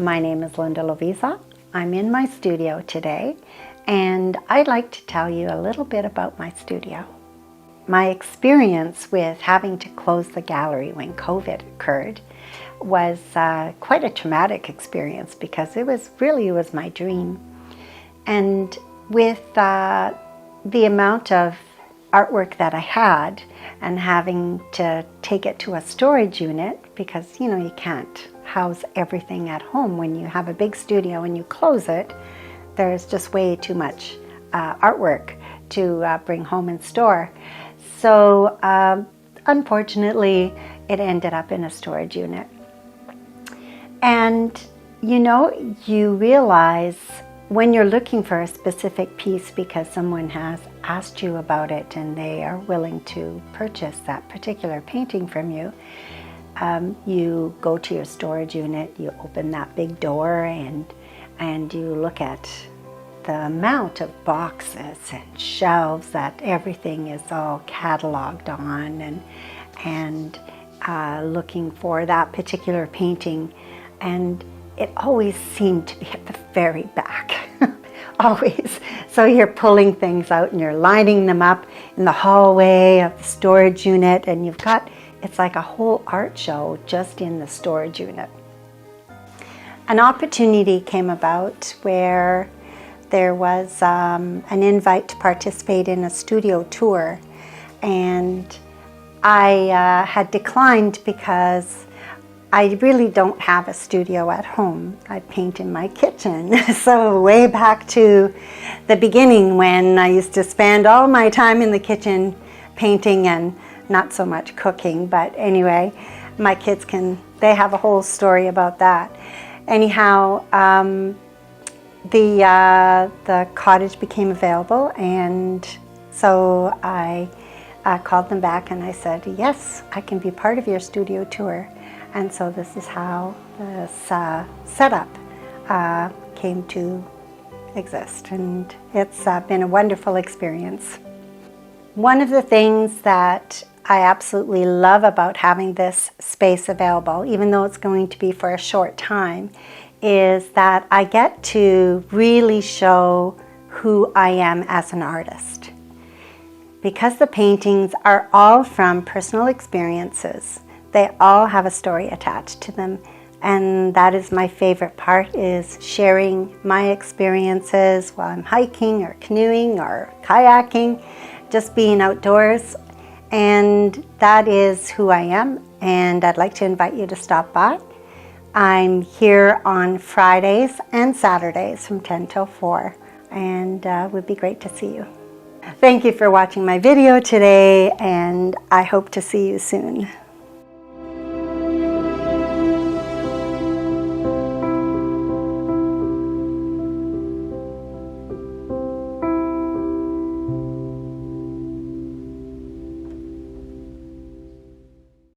My name is Lovisa. I'm in my studio today, and I'd like to tell you a little bit about my studio. My experience with having to close the gallery when COVID occurred was quite a traumatic experience because it was my dream. And with the amount of artwork that I had and having to take it to a storage unit, because you can't house everything at home. When you have a big studio and you close it, there's just way too much artwork to bring home and store. So unfortunately, it ended up in a storage unit. And you realize when you're looking for a specific piece because someone has asked you about it and they are willing to purchase that particular painting from you, you go to your storage unit, you open that big door, and you look at the amount of boxes and shelves that everything is all cataloged on, and looking for that particular painting. And it always seemed to be at the very back, always. So you're pulling things out and you're lining them up in the hallway of the storage unit, and it's like a whole art show just in the storage unit. An opportunity came about where there was an invite to participate in a studio tour, and I had declined because I really don't have a studio at home. I paint in my kitchen. So way back to the beginning when I used to spend all my time in the kitchen painting and not so much cooking, but anyway, my kids they have a whole story about that. Anyhow, the cottage became available, and so I called them back and I said, yes, I can be part of your studio tour. And so this is how this setup came to exist, and it's been a wonderful experience. One of the things that I absolutely love about having this space available, even though it's going to be for a short time, is that I get to really show who I am as an artist. Because the paintings are all from personal experiences, they all have a story attached to them, and that is my favorite part, is sharing my experiences while I'm hiking or canoeing or kayaking, just being outdoors. And that is who I am, and I'd like to invite you to stop by. I'm here on Fridays and Saturdays from 10 till 4, and it would be great to see you. Thank you for watching my video today, and I hope to see you soon.